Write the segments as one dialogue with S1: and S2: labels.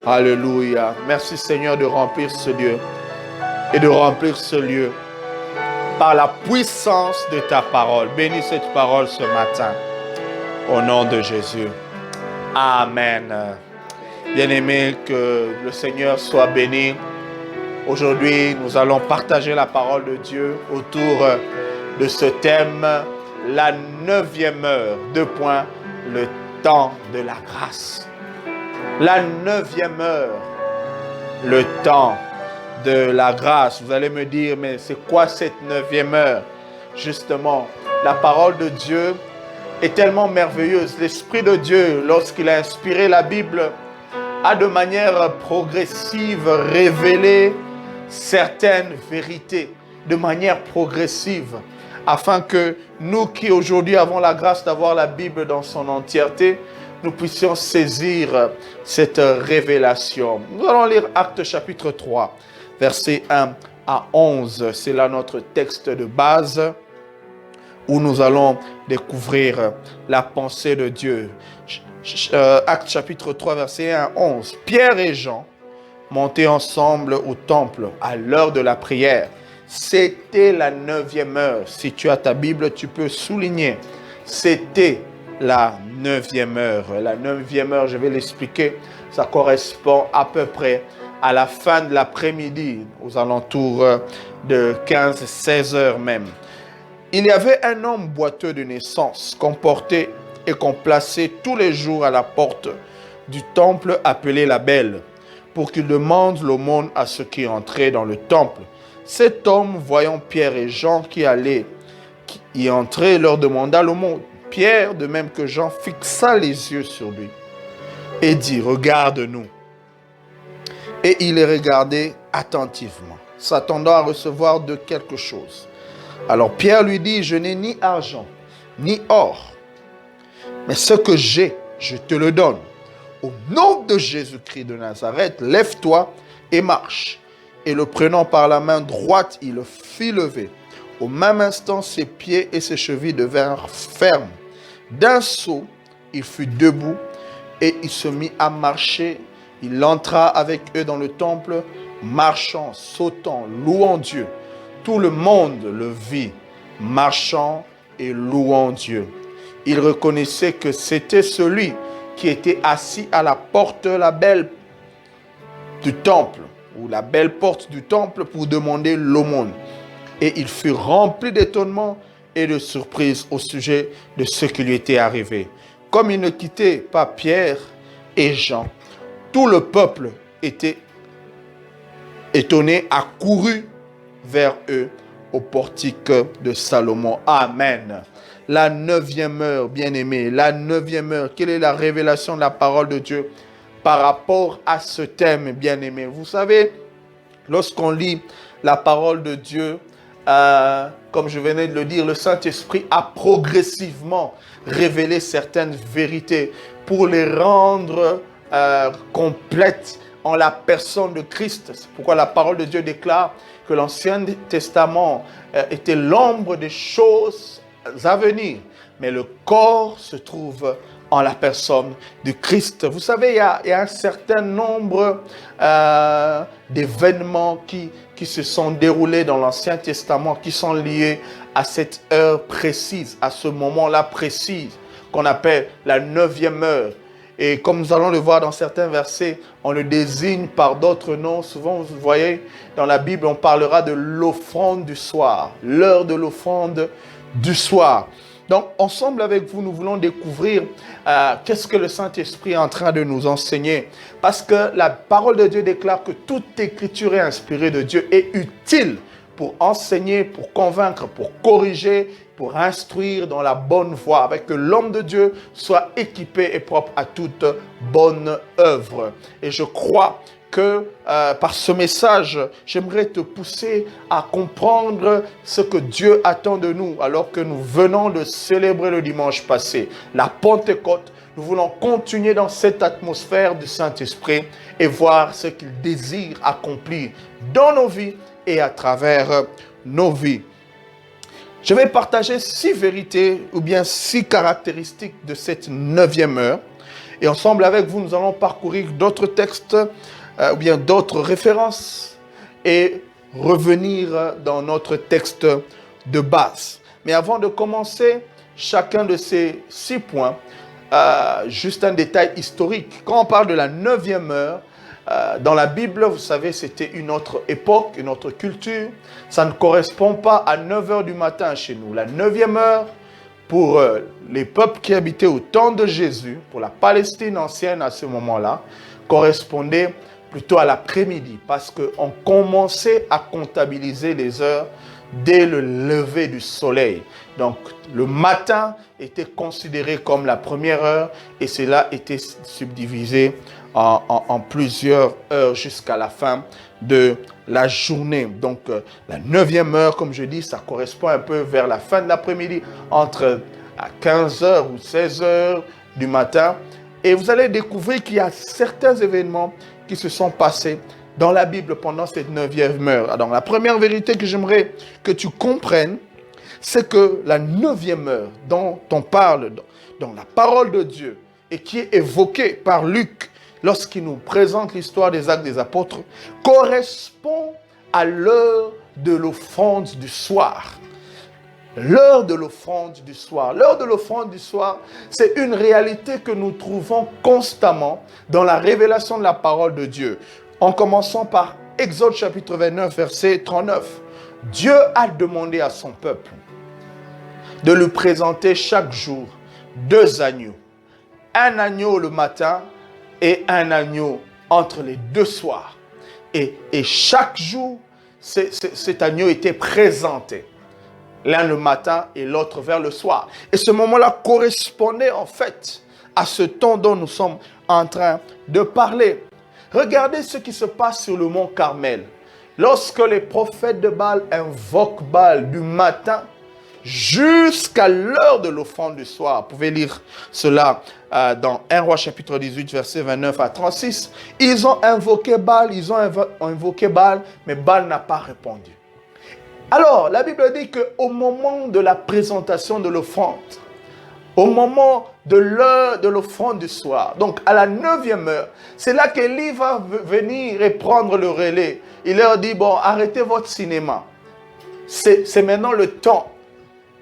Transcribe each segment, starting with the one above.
S1: Alléluia. Merci Seigneur de remplir ce lieu et de remplir ce lieu par la puissance de ta parole. Bénis cette parole ce matin. Au nom de Jésus. Amen. Bien-aimés, que le Seigneur soit béni. Aujourd'hui, nous allons partager la parole de Dieu autour de ce thème, la 9e heure. 2 points, le temps de la grâce. La 9e heure, le temps de la grâce. Vous allez me dire, mais c'est quoi cette 9e heure? Justement, la parole de Dieu est tellement merveilleuse. L'Esprit de Dieu, lorsqu'il a inspiré la Bible, a de manière progressive révélé certaines vérités, de manière progressive, afin que nous qui aujourd'hui avons la grâce d'avoir la Bible dans son entièreté, nous puissions saisir cette révélation. Nous allons lire Actes chapitre 3, versets 1 à 11. C'est là notre texte de base où nous allons découvrir la pensée de Dieu. Actes chapitre 3, versets 1 à 11. Pierre et Jean montaient ensemble au temple à l'heure de la prière. C'était la 9e heure. Si tu as ta Bible, tu peux souligner. C'était la 9e heure. La 9e heure, je vais l'expliquer, ça correspond à peu près à la fin de l'après-midi, aux alentours de 15-16 heures même. Il y avait un homme boiteux de naissance qu'on portait et qu'on plaçait tous les jours à la porte du temple appelé la Belle, pour qu'il demande l'aumône à ceux qui entraient dans le temple. Cet homme, voyant Pierre et Jean qui allaient y entrer, leur demanda l'aumône. Pierre, de même que Jean, fixa les yeux sur lui et dit, « Regarde-nous. » Et il les regardait attentivement, s'attendant à recevoir de quelque chose. Alors Pierre lui dit, « Je n'ai ni argent, ni or, mais ce que j'ai, je te le donne. Au nom de Jésus-Christ de Nazareth, lève-toi et marche. » Et le prenant par la main droite, il le fit lever. Au même instant, ses pieds et ses chevilles devinrent fermes. D'un saut, il fut debout et il se mit à marcher. Il entra avec eux dans le temple, marchant, sautant, louant Dieu. Tout le monde le vit, marchant et louant Dieu. Il reconnaissait que c'était celui qui était assis à la porte, la belle du temple, ou la belle porte du temple, pour demander l'aumône. Et il fut rempli d'étonnement et de surprise au sujet de ce qui lui était arrivé. Comme il ne quittait pas Pierre et Jean, tout le peuple était étonné, accouru vers eux au portique de Salomon. Amen. La 9e heure, bien-aimés, la 9e heure. Quelle est la révélation de la parole de Dieu par rapport à ce thème, bien-aimés? Vous savez, lorsqu'on lit la parole de Dieu, comme je venais de le dire, le Saint-Esprit a progressivement révélé certaines vérités pour les rendre complètes en la personne de Christ. C'est pourquoi la parole de Dieu déclare que l'Ancien Testament était l'ombre des choses à venir, mais le corps se trouve en la personne de Christ. Vous savez, il y a un certain nombre d'événements qui se sont déroulés dans l'Ancien Testament, qui sont liés à cette heure précise, à ce moment-là précis, qu'on appelle la 9e heure. Et comme nous allons le voir dans certains versets, on le désigne par d'autres noms. Souvent, vous voyez, dans la Bible, on parlera de l'offrande du soir, l'heure de l'offrande du soir. Donc, ensemble avec vous, nous voulons découvrir qu'est-ce que le Saint-Esprit est en train de nous enseigner. Parce que la parole de Dieu déclare que toute écriture est inspirée de Dieu et utile pour enseigner, pour convaincre, pour corriger, pour instruire dans la bonne voie, avec que l'homme de Dieu soit équipé et propre à toute bonne œuvre. Et je crois que par ce message, j'aimerais te pousser à comprendre ce que Dieu attend de nous alors que nous venons de célébrer le dimanche passé, la Pentecôte. Nous voulons continuer dans cette atmosphère du Saint-Esprit et voir ce qu'il désire accomplir dans nos vies et à travers nos vies. Je vais partager 6 vérités ou bien 6 caractéristiques de cette 9e heure. Et ensemble avec vous, nous allons parcourir d'autres textes ou bien d'autres références et revenir dans notre texte de base. Mais avant de commencer chacun de ces 6 points, juste un détail historique. Quand on parle de la 9e heure, dans la Bible, vous savez, c'était une autre époque, une autre culture. Ça ne correspond pas à 9 heures du matin chez nous. La 9e heure, pour les peuples qui habitaient au temps de Jésus, pour la Palestine ancienne à ce moment-là, correspondait plutôt à l'après-midi, parce qu'on commençait à comptabiliser les heures dès le lever du soleil. Donc, le matin était considéré comme la première heure et cela était subdivisé en plusieurs heures jusqu'à la fin de la journée. Donc, la 9e heure, comme je dis, ça correspond un peu vers la fin de l'après-midi, entre 15 heures ou 16 heures du matin. Et vous allez découvrir qu'il y a certains événements qui se sont passés dans la Bible pendant cette 9e heure. Alors, la première vérité que j'aimerais que tu comprennes, c'est que la 9e heure dont on parle dans la parole de Dieu et qui est évoquée par Luc lorsqu'il nous présente l'histoire des Actes des Apôtres, correspond à l'heure de l'offrande du soir. L'heure de l'offrande du soir. L'heure de l'offrande du soir, c'est une réalité que nous trouvons constamment dans la révélation de la parole de Dieu. En commençant par Exode chapitre 29, verset 39. Dieu a demandé à son peuple de lui présenter chaque jour 2 agneaux. Un agneau le matin et un agneau entre les 2 soirs. Et chaque jour, cet agneau était présenté. L'un le matin et l'autre vers le soir. Et ce moment-là correspondait en fait à ce temps dont nous sommes en train de parler. Regardez ce qui se passe sur le mont Carmel. Lorsque les prophètes de Baal invoquent Baal du matin jusqu'à l'heure de l'offrande du soir. Vous pouvez lire cela dans 1 Roi chapitre 18, verset 29 à 36. Ils ont invoqué Baal, mais Baal n'a pas répondu. Alors, la Bible dit qu'au moment de la présentation de l'offrande, au moment de l'heure de l'offrande du soir, donc à la 9e heure, c'est là qu'Élie va venir et prendre le relais. Il leur dit, bon, arrêtez votre cinéma. C'est maintenant le temps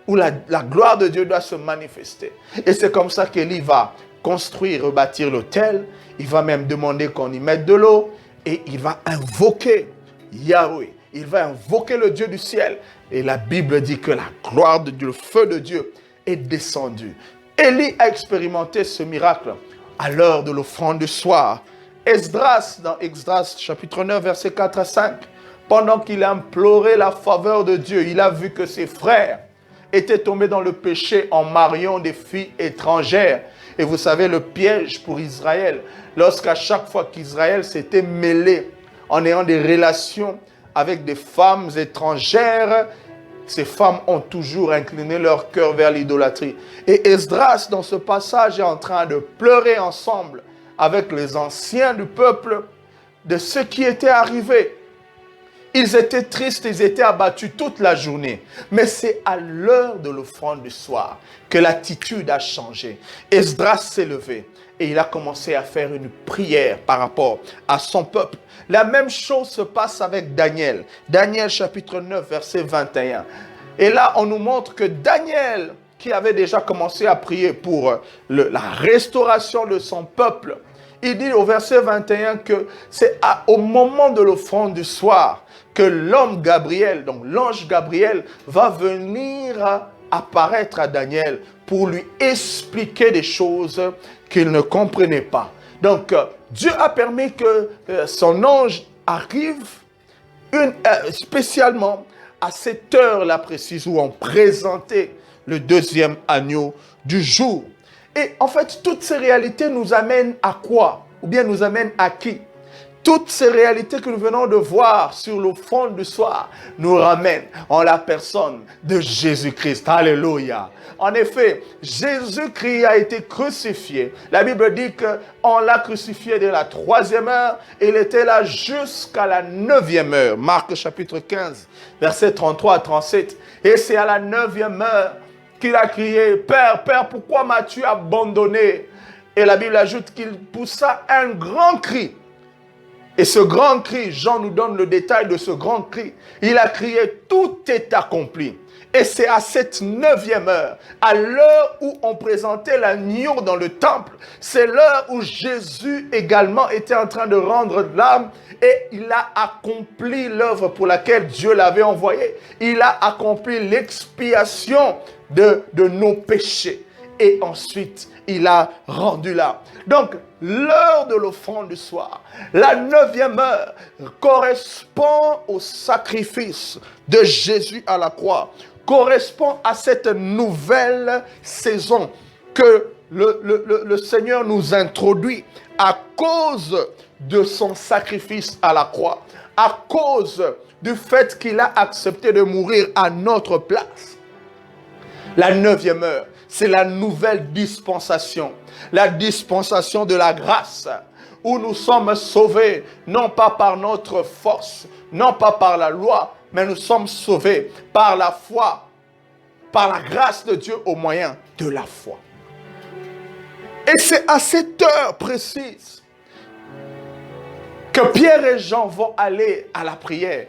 S1: où la gloire de Dieu doit se manifester. Et c'est comme ça qu'Élie va construire, rebâtir l'autel. Il va même demander qu'on y mette de l'eau. Et il va invoquer Yahweh. Il va invoquer le Dieu du ciel. Et la Bible dit que la gloire de Dieu, le feu de Dieu est descendu. Élie a expérimenté ce miracle à l'heure de l'offrande du soir. Esdras, dans Esdras chapitre 9, versets 4 à 5, pendant qu'il a imploré la faveur de Dieu, il a vu que ses frères étaient tombés dans le péché en mariant des filles étrangères. Et vous savez le piège pour Israël, lorsqu'à chaque fois qu'Israël s'était mêlé en ayant des relations avec des femmes étrangères, ces femmes ont toujours incliné leur cœur vers l'idolâtrie. Et Esdras, dans ce passage, est en train de pleurer ensemble avec les anciens du peuple de ce qui était arrivé. Ils étaient tristes, ils étaient abattus toute la journée. Mais c'est à l'heure de l'offrande du soir que l'attitude a changé. Esdras s'est levé et il a commencé à faire une prière par rapport à son peuple. La même chose se passe avec Daniel. Daniel chapitre 9, verset 21. Et là, on nous montre que Daniel, qui avait déjà commencé à prier pour la restauration de son peuple, il dit au verset 21 que c'est au moment de l'offrande du soir que l'homme Gabriel, donc l'ange Gabriel, va venir apparaître à Daniel pour lui expliquer des choses qu'il ne comprenait pas. Donc, Dieu a permis que son ange arrive spécialement à cette heure-là précise où on présentait le 2e agneau du jour. Et en fait, toutes ces réalités nous amènent à quoi? Ou bien nous amènent à qui? Toutes ces réalités que nous venons de voir sur le fond du soir nous ramènent en la personne de Jésus-Christ. Alléluia. En effet, Jésus-Christ a été crucifié. La Bible dit qu'on l'a crucifié dès la 3e heure. Il était là jusqu'à la 9e heure. Marc chapitre 15, versets 33 à 37. Et c'est à la 9e heure qu'il a crié, « Père, Père, pourquoi m'as-tu abandonné ?» Et la Bible ajoute qu'il poussa un grand cri. Et ce grand cri, Jean nous donne le détail de ce grand cri. Il a crié, tout est accompli. Et c'est à cette 9e heure, à l'heure où on présentait l'agneau dans le temple, c'est l'heure où Jésus également était en train de rendre l'âme et il a accompli l'œuvre pour laquelle Dieu l'avait envoyé. Il a accompli l'expiation de nos péchés. Et ensuite, il a rendu l'âme. Donc, l'heure de l'offrande du soir, la 9e heure, correspond au sacrifice de Jésus à la croix, correspond à cette nouvelle saison que le Seigneur nous introduit à cause de son sacrifice à la croix, à cause du fait qu'il a accepté de mourir à notre place. La 9e heure, c'est la nouvelle dispensation, la dispensation de la grâce, où nous sommes sauvés, non pas par notre force, non pas par la loi, mais nous sommes sauvés par la foi, par la grâce de Dieu au moyen de la foi. Et c'est à cette heure précise que Pierre et Jean vont aller à la prière.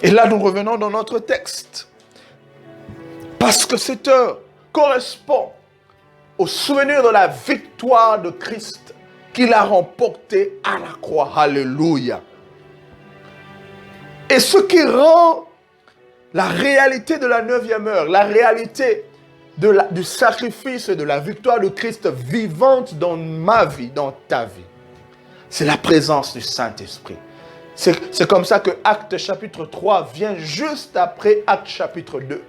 S1: Et là, nous revenons dans notre texte. Parce que cette heure correspond au souvenir de la victoire de Christ qu'il a remportée à la croix. Alléluia. Et ce qui rend la réalité de la 9e heure, la réalité du sacrifice et de la victoire de Christ vivante dans ma vie, dans ta vie, c'est la présence du Saint-Esprit. C'est comme ça que Actes chapitre 3 vient juste après Actes chapitre 2.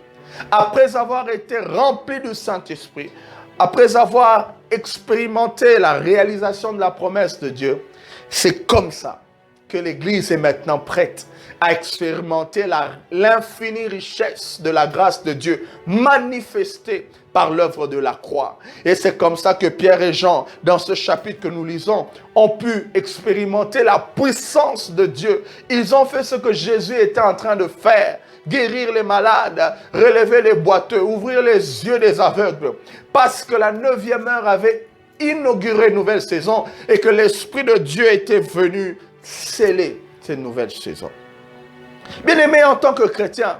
S1: Après avoir été rempli du Saint-Esprit, après avoir expérimenté la réalisation de la promesse de Dieu, c'est comme ça que l'Église est maintenant prête à expérimenter l'infinie richesse de la grâce de Dieu manifestée par l'œuvre de la croix. Et c'est comme ça que Pierre et Jean, dans ce chapitre que nous lisons, ont pu expérimenter la puissance de Dieu. Ils ont fait ce que Jésus était en train de faire. Guérir les malades, relever les boiteux, ouvrir les yeux des aveugles. Parce que la 9e heure avait inauguré une nouvelle saison et que l'Esprit de Dieu était venu sceller cette nouvelle saison. Bien-aimé, en tant que chrétien,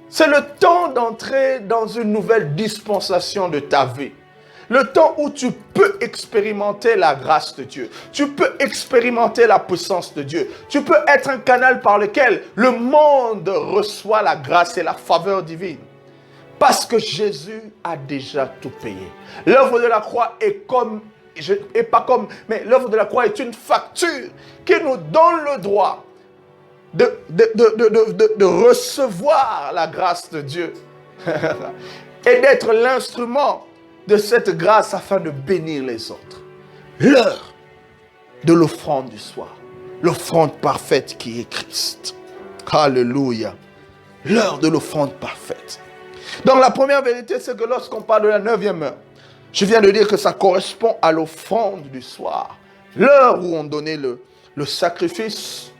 S1: c'est le temps d'entrer dans une nouvelle dispensation de ta vie. Le temps où tu peux expérimenter la grâce de Dieu. Tu peux expérimenter la puissance de Dieu. Tu peux être un canal par lequel le monde reçoit la grâce et la faveur divine. Parce que Jésus a déjà tout payé. L'œuvre de la croix est mais l'œuvre de la croix est une facture qui nous donne le droit de recevoir la grâce de Dieu et d'être l'instrument de cette grâce afin de bénir les autres. L'heure de l'offrande du soir, l'offrande parfaite qui est Christ. Alléluia. L'heure de l'offrande parfaite. Donc la première vérité, c'est que lorsqu'on parle de la 9e heure, je viens de dire que ça correspond à l'offrande du soir. L'heure où on donnait le sacrifice,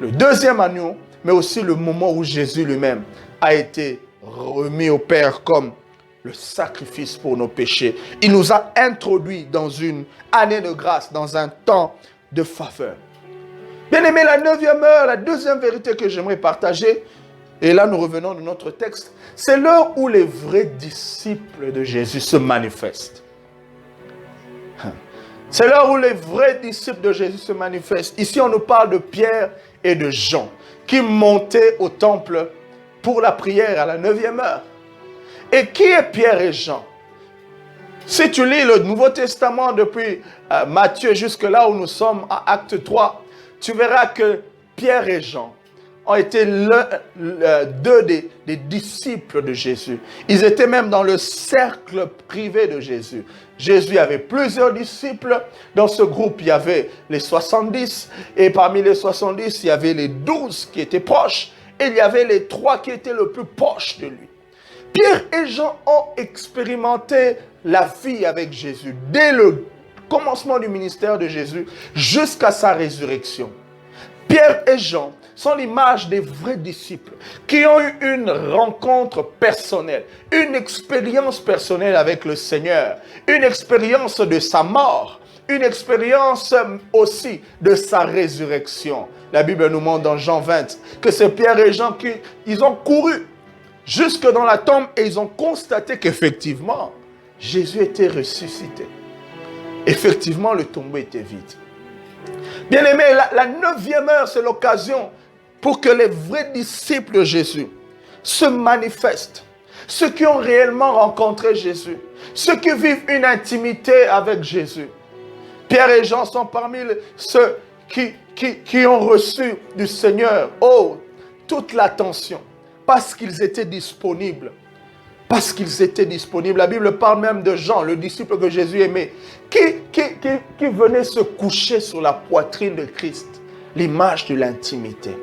S1: le deuxième agneau, mais aussi le moment où Jésus lui-même a été remis au Père comme le sacrifice pour nos péchés. Il nous a introduits dans une année de grâce, dans un temps de faveur. Bien aimé, la 9e heure, la deuxième vérité que j'aimerais partager, et là nous revenons de notre texte, c'est l'heure où les vrais disciples de Jésus se manifestent. C'est l'heure où les vrais disciples de Jésus se manifestent. Ici on nous parle de Pierre et de Jean, qui montaient au temple pour la prière à la 9e heure. Et qui est Pierre et Jean? Si tu lis le Nouveau Testament depuis Matthieu jusque là où nous sommes à Acte 3, tu verras que Pierre et Jean ont été deux des disciples de Jésus. Ils étaient même dans le cercle privé de Jésus. Jésus avait plusieurs disciples. Dans ce groupe, il y avait les 70. Et parmi les 70, il y avait les 12 qui étaient proches. Et il y avait les 3 qui étaient le plus proches de lui. Pierre et Jean ont expérimenté la vie avec Jésus dès le commencement du ministère de Jésus jusqu'à sa résurrection. Pierre et Jean sont l'image des vrais disciples qui ont eu une rencontre personnelle, une expérience personnelle avec le Seigneur, une expérience de sa mort, une expérience aussi de sa résurrection. La Bible nous montre dans Jean 20 que c'est Pierre et Jean qui ils ont couru jusque dans la tombe et ils ont constaté qu'effectivement, Jésus était ressuscité. Effectivement, le tombeau était vide. Bien-aimés, la 9e heure, c'est l'occasion pour que les vrais disciples de Jésus se manifestent. Ceux qui ont réellement rencontré Jésus. Ceux qui vivent une intimité avec Jésus. Pierre et Jean sont parmi ceux qui ont reçu du Seigneur, toute l'attention, parce qu'ils étaient disponibles. Parce qu'ils étaient disponibles. La Bible parle même de Jean, le disciple que Jésus aimait, qui venait se coucher sur la poitrine de Christ, l'image de l'intimité.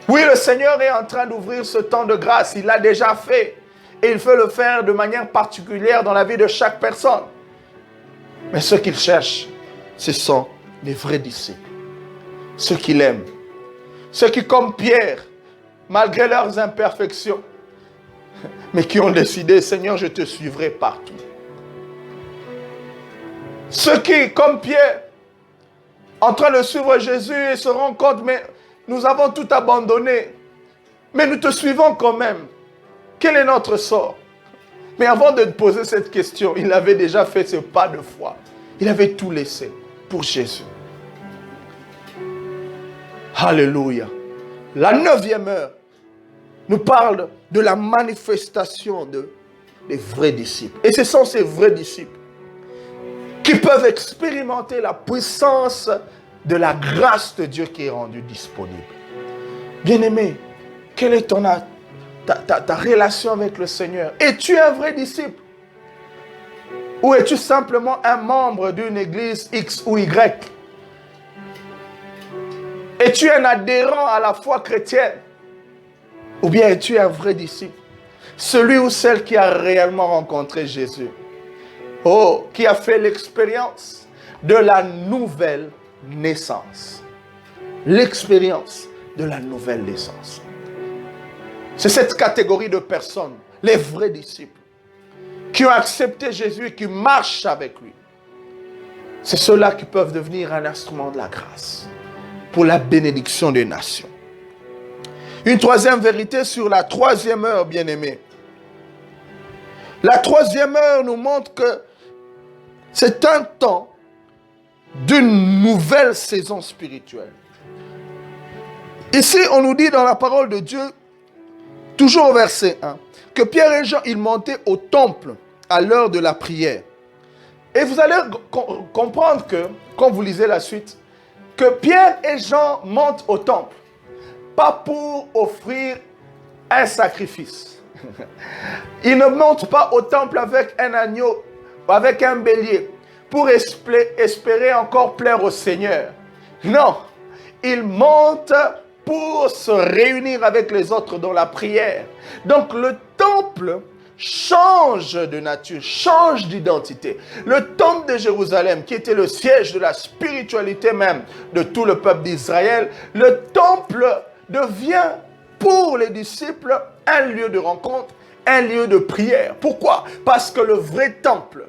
S1: Oui, le Seigneur est en train d'ouvrir ce temps de grâce, il l'a déjà fait, et il veut le faire de manière particulière dans la vie de chaque personne. Mais ceux qu'il cherche, ce sont les vrais disciples, ceux qui l'aiment, ceux qui, comme Pierre, malgré leurs imperfections, mais qui ont décidé, Seigneur, je te suivrai partout. Ceux qui, comme Pierre, en train de suivre Jésus et se rendent compte, mais nous avons tout abandonné, mais nous te suivons quand même. Quel est notre sort? Mais avant de poser cette question, il avait déjà fait ce pas de foi. Il avait tout laissé pour Jésus. Alléluia. La 9e heure nous parle de la manifestation des vrais disciples. Et ce sont ces vrais disciples qui peuvent expérimenter la puissance de la grâce de Dieu qui est rendue disponible. Bien-aimé, quelle est ta relation avec le Seigneur? Es-tu un vrai disciple? Ou es-tu simplement un membre d'une église X ou Y? Es-tu un adhérent à la foi chrétienne? Ou bien es-tu un vrai disciple? Celui ou celle qui a réellement rencontré Jésus. Qui a fait l'expérience de la nouvelle naissance. L'expérience de la nouvelle naissance. C'est cette catégorie de personnes, les vrais disciples, qui ont accepté Jésus et qui marchent avec lui. C'est ceux-là qui peuvent devenir un instrument de la grâce pour la bénédiction des nations. Une troisième vérité sur la 3e heure, bien-aimés. La 3e heure nous montre que c'est un temps d'une nouvelle saison spirituelle. Ici, on nous dit dans la parole de Dieu, toujours au verset 1, que Pierre et Jean, ils montaient au temple à l'heure de la prière. Et vous allez comprendre que, quand vous lisez la suite, que Pierre et Jean montent au temple, pas pour offrir un sacrifice. Ils ne montent pas au temple avec un agneau, avec un bélier, pour espérer encore plaire au Seigneur. Non, ils montent pour se réunir avec les autres dans la prière. Donc le temple change de nature, change d'identité. Le temple de Jérusalem, qui était le siège de la spiritualité même de tout le peuple d'Israël, le temple devient pour les disciples un lieu de rencontre, un lieu de prière. Pourquoi? Parce que le vrai temple,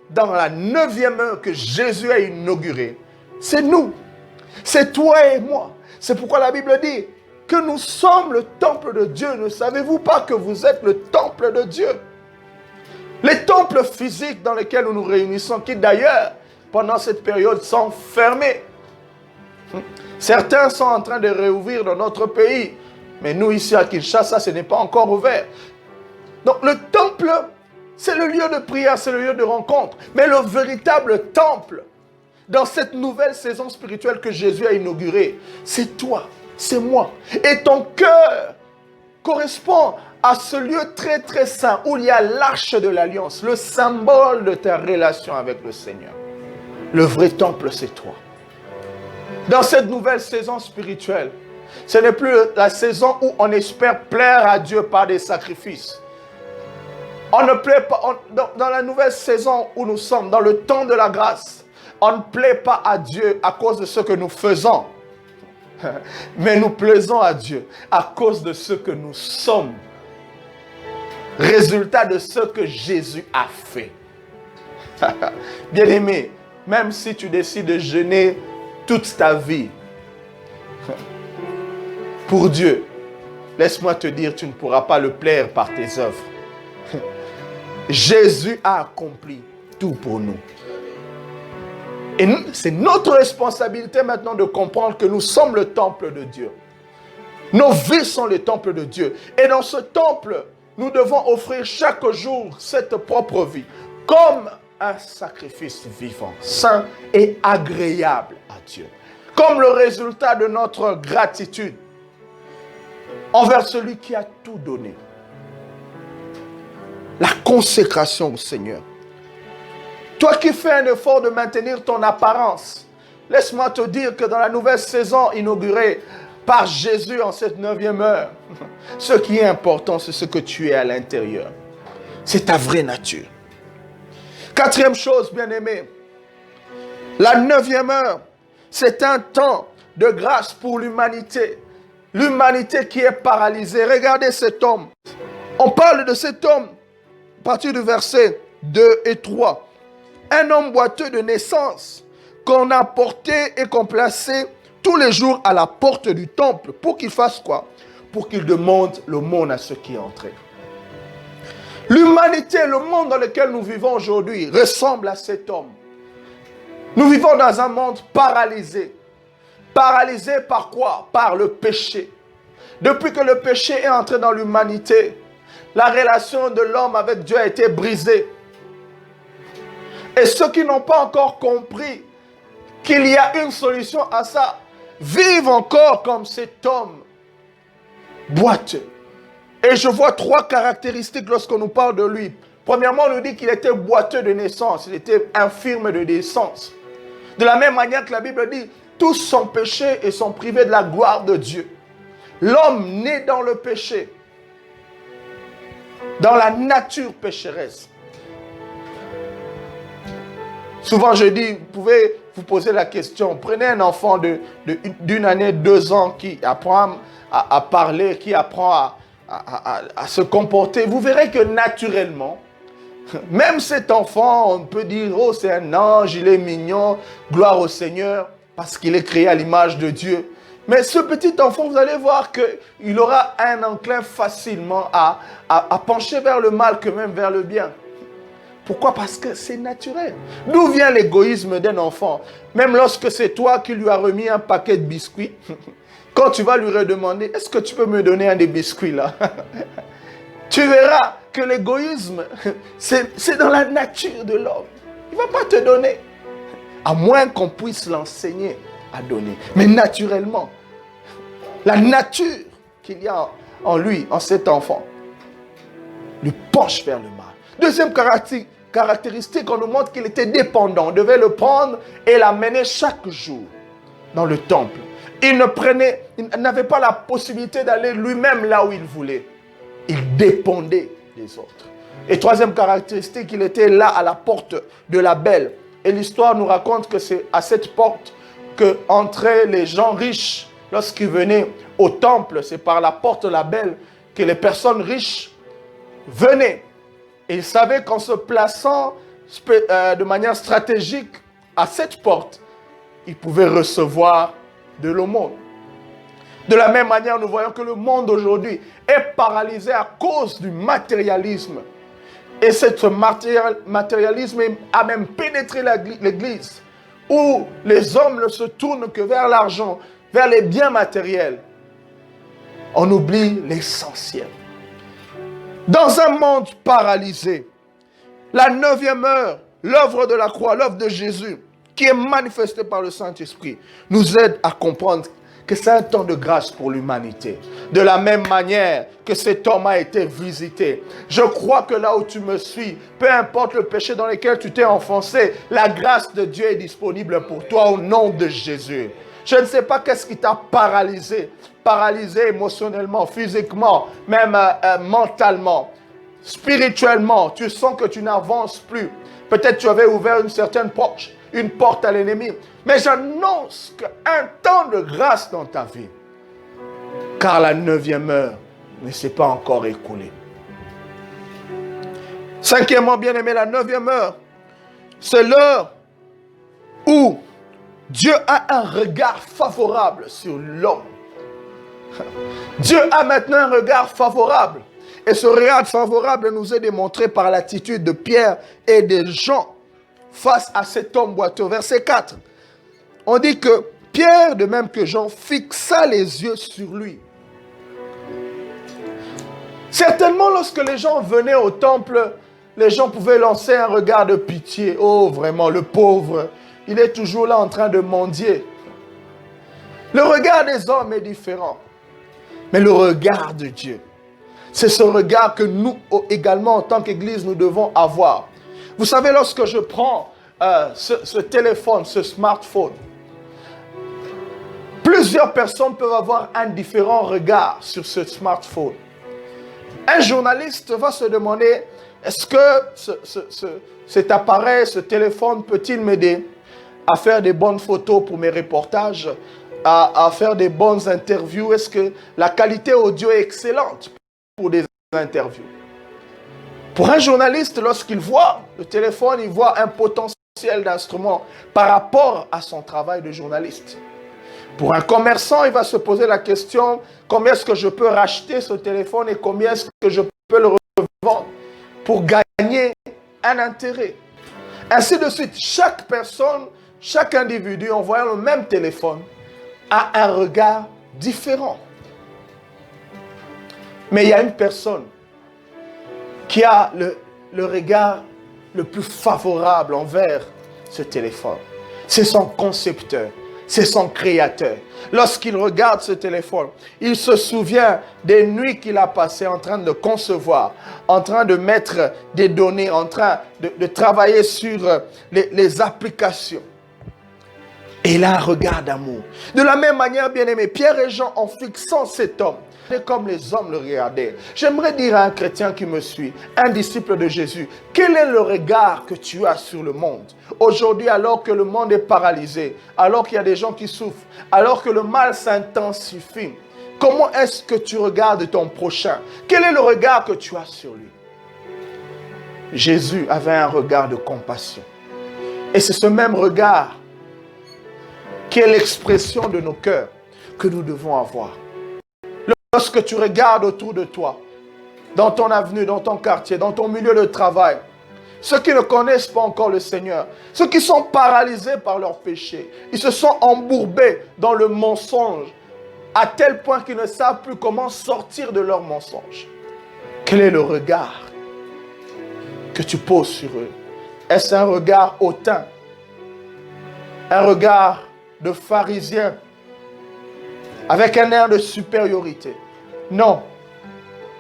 S1: dans la 9e heure que Jésus a inauguré, c'est nous, c'est toi et moi. C'est pourquoi la Bible dit que nous sommes le temple de Dieu. Ne savez-vous pas que vous êtes le temple de Dieu? Les temples physiques dans lesquels nous nous réunissons, qui d'ailleurs, pendant cette période, sont fermés. Certains sont en train de réouvrir dans notre pays, mais nous ici à Kinshasa, ce n'est pas encore ouvert. Donc le temple, c'est le lieu de prière, c'est le lieu de rencontre. Mais le véritable temple, dans cette nouvelle saison spirituelle que Jésus a inaugurée, c'est toi, c'est moi. Et ton cœur correspond à ce lieu très très saint où il y a l'arche de l'alliance, le symbole de ta relation avec le Seigneur. Le vrai temple, c'est toi. Dans cette nouvelle saison spirituelle, ce n'est plus la saison où on espère plaire à Dieu par des sacrifices. On ne plaît pas, dans la nouvelle saison où nous sommes, dans le temps de la grâce, on ne plaît pas à Dieu à cause de ce que nous faisons. Mais nous plaisons à Dieu à cause de ce que nous sommes. Résultat de ce que Jésus a fait. Bien-aimé, même si tu décides de jeûner toute ta vie pour Dieu, laisse-moi te dire, tu ne pourras pas le plaire par tes œuvres. Jésus a accompli tout pour nous. Et c'est notre responsabilité maintenant de comprendre que nous sommes le temple de Dieu. Nos vies sont le temple de Dieu. Et dans ce temple, nous devons offrir chaque jour cette propre vie comme un sacrifice vivant, saint et agréable à Dieu. Comme le résultat de notre gratitude envers celui qui a tout donné. La consécration au Seigneur. Toi qui fais un effort de maintenir ton apparence, laisse-moi te dire que dans la nouvelle saison inaugurée par Jésus en cette 9e heure, ce qui est important, c'est ce que tu es à l'intérieur. C'est ta vraie nature. 4e chose, bien-aimé, la 9e heure, c'est un temps de grâce pour l'humanité. L'humanité qui est paralysée. Regardez cet homme. On parle de cet homme à partir du verset 2 et 3. Un homme boiteux de naissance qu'on a porté et qu'on plaçait tous les jours à la porte du temple. Pour qu'il fasse quoi? Pour qu'il demande l'aumône à ceux qui entraient. L'humanité, le monde dans lequel nous vivons aujourd'hui ressemble à cet homme. Nous vivons dans un monde paralysé. Paralysé par quoi? Par le péché. Depuis que le péché est entré dans l'humanité, la relation de l'homme avec Dieu a été brisée. Et ceux qui n'ont pas encore compris qu'il y a une solution à ça, vivent encore comme cet homme boiteux. Et je vois 3 caractéristiques lorsqu'on nous parle de lui. Premièrement, on nous dit qu'il était boiteux de naissance, il était infirme de naissance. De la même manière que la Bible dit, tous sont péchés et sont privés de la gloire de Dieu. L'homme né dans le péché, dans la nature pécheresse. Souvent je dis, vous pouvez vous poser la question, prenez un enfant d'une année, 2 ans qui apprend à parler, qui apprend à se comporter. Vous verrez que naturellement, même cet enfant, on peut dire, oh c'est un ange, il est mignon, gloire au Seigneur, parce qu'il est créé à l'image de Dieu. Mais ce petit enfant, vous allez voir qu'il aura un enclin facilement à pencher vers le mal que même vers le bien. Pourquoi? Parce que c'est naturel. D'où vient l'égoïsme d'un enfant? Même lorsque c'est toi qui lui as remis un paquet de biscuits, quand tu vas lui redemander, est-ce que tu peux me donner un des biscuits là? Tu verras que l'égoïsme, c'est dans la nature de l'homme. Il ne va pas te donner. À moins qu'on puisse l'enseigner à donner. Mais naturellement, la nature qu'il y a en lui, en cet enfant, lui penche vers le mal. Deuxième caractéristique, on nous montre qu'il était dépendant. On devait le prendre et l'amener chaque jour dans le temple. Il n'avait pas la possibilité d'aller lui-même là où il voulait. Il dépendait des autres. Et troisième caractéristique, il était là à la porte de la belle. Et l'histoire nous raconte que c'est à cette porte qu'entraient les gens riches. Lorsqu'ils venaient au temple, c'est par la porte de la belle que les personnes riches venaient. Et ils savaient qu'en se plaçant de manière stratégique à cette porte, ils pouvaient recevoir de l'aumône. De la même manière, nous voyons que le monde aujourd'hui est paralysé à cause du matérialisme. Et ce matérialisme a même pénétré l'Église, où les hommes ne se tournent que vers l'argent, vers les biens matériels. On oublie l'essentiel. Dans un monde paralysé, la 9e heure, l'œuvre de la croix, l'œuvre de Jésus, qui est manifestée par le Saint-Esprit, nous aide à comprendre que c'est un temps de grâce pour l'humanité. De la même manière que cet homme a été visité. Je crois que là où tu me suis, peu importe le péché dans lequel tu t'es enfoncé, la grâce de Dieu est disponible pour toi au nom de Jésus. Je ne sais pas qu'est-ce qui t'a paralysé. Paralysé émotionnellement, physiquement, même mentalement, spirituellement. Tu sens que tu n'avances plus. Peut-être tu avais ouvert une certaine porte une porte à l'ennemi. Mais j'annonce qu'un temps de grâce dans ta vie, car la 9e heure ne s'est pas encore écoulée. Cinquièmement, bien-aimé, la 9e heure, c'est l'heure où Dieu a un regard favorable sur l'homme. Dieu a maintenant un regard favorable. Et ce regard favorable nous est démontré par l'attitude de Pierre et de Jean face à cet homme boiteux. Verset 4. On dit que Pierre, de même que Jean, fixa les yeux sur lui. Certainement, lorsque les gens venaient au temple, les gens pouvaient lancer un regard de pitié. Oh, vraiment, le pauvre, il est toujours là en train de mendier. Le regard des hommes est différent. Mais le regard de Dieu, c'est ce regard que nous également, en tant qu'Église, nous devons avoir. Vous savez, lorsque je prends ce téléphone, ce smartphone, plusieurs personnes peuvent avoir un différent regard sur ce smartphone. Un journaliste va se demander, est-ce que cet appareil, ce téléphone peut-il m'aider à faire des bonnes photos pour mes reportages, à faire des bonnes interviews? Est-ce que la qualité audio est excellente pour des interviews? Pour un journaliste, lorsqu'il voit le téléphone, il voit un potentiel d'instrument par rapport à son travail de journaliste. Pour un commerçant, il va se poser la question, combien est-ce que je peux racheter ce téléphone et combien est-ce que je peux le revendre pour gagner un intérêt. Ainsi de suite, chaque personne, chaque individu, en voyant le même téléphone, a un regard différent. Mais il y a une personne qui a le regard le plus favorable envers ce téléphone. C'est son concepteur, c'est son créateur. Lorsqu'il regarde ce téléphone, il se souvient des nuits qu'il a passées en train de concevoir, en train de mettre des données, en train de travailler sur les applications. Et il a un regard d'amour. De la même manière, bien-aimé, Pierre et Jean, en fixant cet homme, comme les hommes le regardaient. J'aimerais dire à un chrétien qui me suit, un disciple de Jésus, quel est le regard que tu as sur le monde? Aujourd'hui, alors que le monde est paralysé, alors qu'il y a des gens qui souffrent, alors que le mal s'intensifie, comment est-ce que tu regardes ton prochain? Quel est le regard que tu as sur lui? Jésus avait un regard de compassion. Et c'est ce même regard qui est l'expression de nos cœurs que nous devons avoir. Lorsque tu regardes autour de toi, dans ton avenue, dans ton quartier, dans ton milieu de travail, ceux qui ne connaissent pas encore le Seigneur, ceux qui sont paralysés par leurs péchés, ils se sont embourbés dans le mensonge à tel point qu'ils ne savent plus comment sortir de leur mensonge. Quel est le regard que tu poses sur eux? Est-ce un regard hautain? Un regard de pharisien avec un air de supériorité? Non.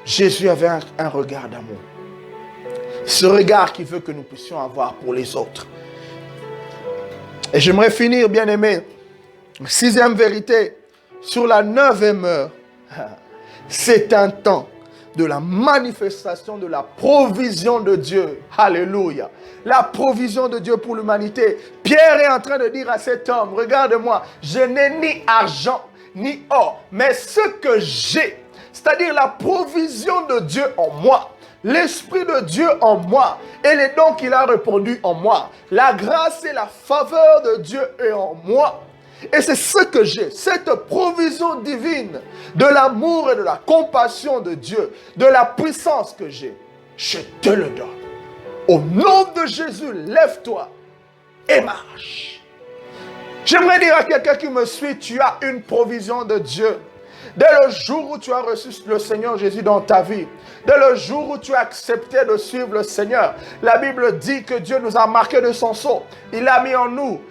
S1: Jésus avait un regard d'amour. Ce regard qu'il veut que nous puissions avoir pour les autres. Et j'aimerais finir, bien-aimé, 6e vérité, sur la 9e heure. C'est un temps de la manifestation de la provision de Dieu. Alléluia. La provision de Dieu pour l'humanité. Pierre est en train de dire à cet homme, regarde-moi, je n'ai ni argent, ni or, mais ce que j'ai, c'est-à-dire la provision de Dieu en moi, l'Esprit de Dieu en moi, et les dons qu'il a répandus en moi, la grâce et la faveur de Dieu est en moi. Et c'est ce que j'ai, cette provision divine de l'amour et de la compassion de Dieu, de la puissance que j'ai, je te le donne. Au nom de Jésus, lève-toi et marche. J'aimerais dire à quelqu'un qui me suit, tu as une provision de Dieu. Dès le jour où tu as reçu le Seigneur Jésus dans ta vie, dès le jour où tu as accepté de suivre le Seigneur, la Bible dit que Dieu nous a marqué de son sceau. Il a mis en nous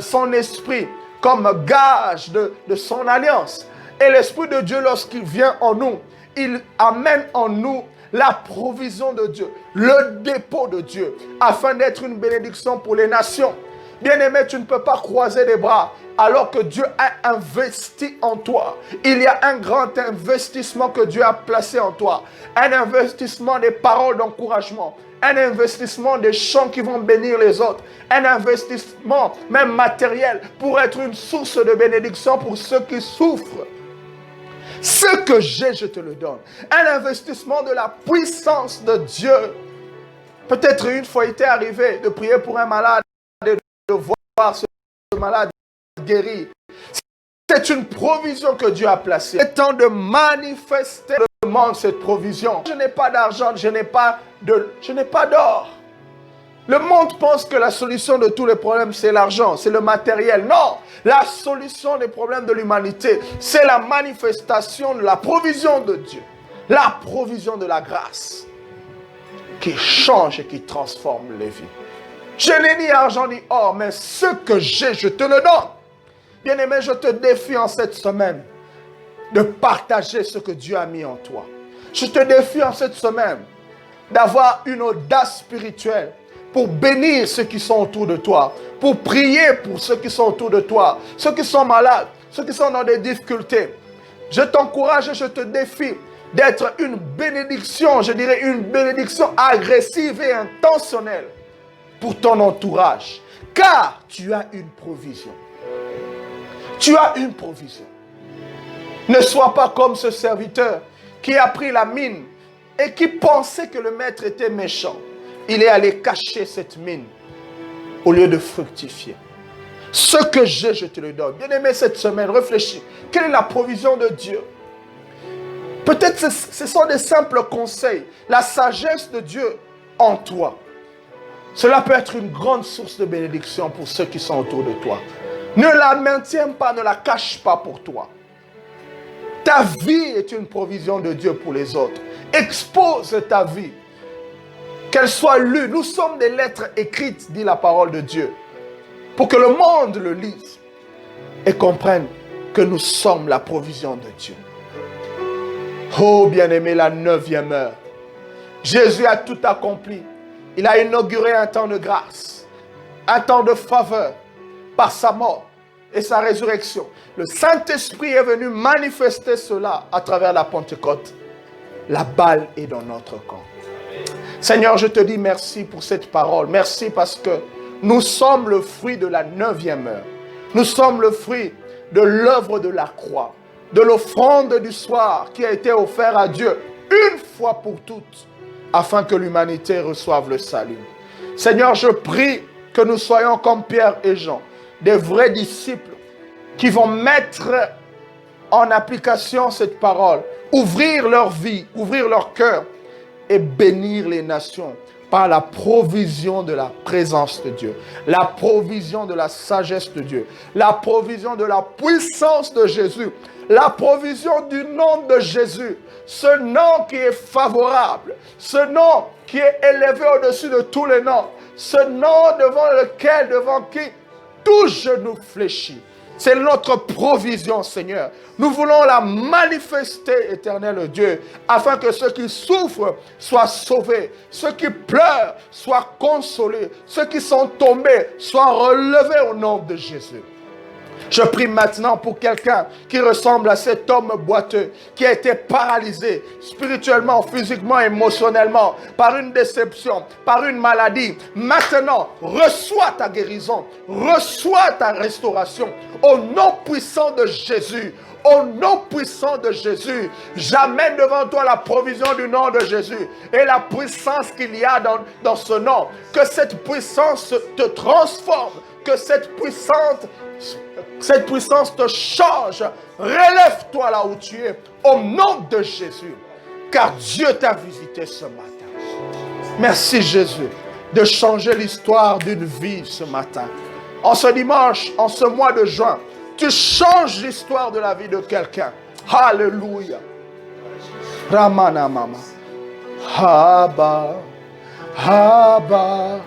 S1: son esprit comme gage de son alliance. Et l'Esprit de Dieu, lorsqu'il vient en nous, il amène en nous la provision de Dieu, le dépôt de Dieu, afin d'être une bénédiction pour les nations. Bien-aimé, tu ne peux pas croiser les bras alors que Dieu a investi en toi. Il y a un grand investissement que Dieu a placé en toi. Un investissement des paroles d'encouragement. Un investissement des chants qui vont bénir les autres. Un investissement même matériel pour être une source de bénédiction pour ceux qui souffrent. Ce que j'ai, je te le donne. Un investissement de la puissance de Dieu. Peut-être une fois il t'est arrivé de prier pour un malade et de voir ce malade guéri. C'est une provision que Dieu a placée. C'est temps de manifester cette provision. Je n'ai pas d'argent, je n'ai pas d'or. Le monde pense que la solution de tous les problèmes, c'est l'argent, c'est le matériel. Non, la solution des problèmes de l'humanité, c'est la manifestation de la provision de Dieu. La provision de la grâce qui change et qui transforme les vies. Je n'ai ni argent ni or, mais ce que j'ai, je te le donne. Bien-aimé, je te défie en cette semaine de partager ce que Dieu a mis en toi. Je te défie en cette semaine d'avoir une audace spirituelle pour bénir ceux qui sont autour de toi, pour prier pour ceux qui sont autour de toi, ceux qui sont malades, ceux qui sont dans des difficultés. Je t'encourage et je te défie d'être une bénédiction, je dirais une bénédiction agressive et intentionnelle pour ton entourage, car tu as une provision. Tu as une provision. Ne sois pas comme ce serviteur qui a pris la mine et qui pensait que le maître était méchant. Il est allé cacher cette mine au lieu de fructifier. Ce que j'ai, je te le donne. Bien-aimé, cette semaine, réfléchis. Quelle est la provision de Dieu? Peut-être ce sont des simples conseils. La sagesse de Dieu en toi. Cela peut être une grande source de bénédiction pour ceux qui sont autour de toi. Ne la maintiens pas, ne la cache pas pour toi. Ta vie est une provision de Dieu pour les autres. Expose ta vie. Qu'elle soit lue. Nous sommes des lettres écrites, dit la parole de Dieu. Pour que le monde le lise et comprenne que nous sommes la provision de Dieu. Oh bien-aimé, la 9e heure. Jésus a tout accompli. Il a inauguré un temps de grâce, un temps de faveur par sa mort et sa résurrection. Le Saint-Esprit est venu manifester cela à travers la Pentecôte. La balle est dans notre camp. Seigneur, je te dis merci pour cette parole. Merci parce que nous sommes le fruit de la 9e heure. Nous sommes le fruit de l'œuvre de la croix, de l'offrande du soir qui a été offerte à Dieu une fois pour toutes, afin que l'humanité reçoive le salut. Seigneur, je prie que nous soyons comme Pierre et Jean, des vrais disciples qui vont mettre en application cette parole, ouvrir leur vie, ouvrir leur cœur et bénir les nations par la provision de la présence de Dieu, la provision de la sagesse de Dieu, la provision de la puissance de Jésus, la provision du nom de Jésus, ce nom qui est favorable, ce nom qui est élevé au-dessus de tous les noms, ce nom devant qui tout genou fléchit. C'est notre provision, Seigneur. Nous voulons la manifester, éternel Dieu, afin que ceux qui souffrent soient sauvés, ceux qui pleurent soient consolés, ceux qui sont tombés soient relevés au nom de Jésus. Je prie maintenant pour quelqu'un qui ressemble à cet homme boiteux, qui a été paralysé spirituellement, physiquement, émotionnellement, par une déception, par une maladie. Maintenant, reçois ta guérison, reçois ta restauration. Au nom puissant de Jésus, au nom puissant de Jésus, j'amène devant toi la provision du nom de Jésus et la puissance qu'il y a dans ce nom. Que cette puissance te transforme, que cette puissance te change. Relève-toi là où tu es, au nom de Jésus, car Dieu t'a visité ce matin. Merci Jésus de changer l'histoire d'une vie ce matin. En ce dimanche, en ce mois de juin, tu changes l'histoire de la vie de quelqu'un. Alléluia. Ramana mama. Haba. Haba.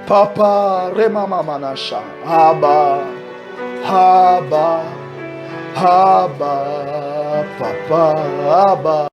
S1: Papa remama manasha. Haba. Haba. Haba. Papa. Haba.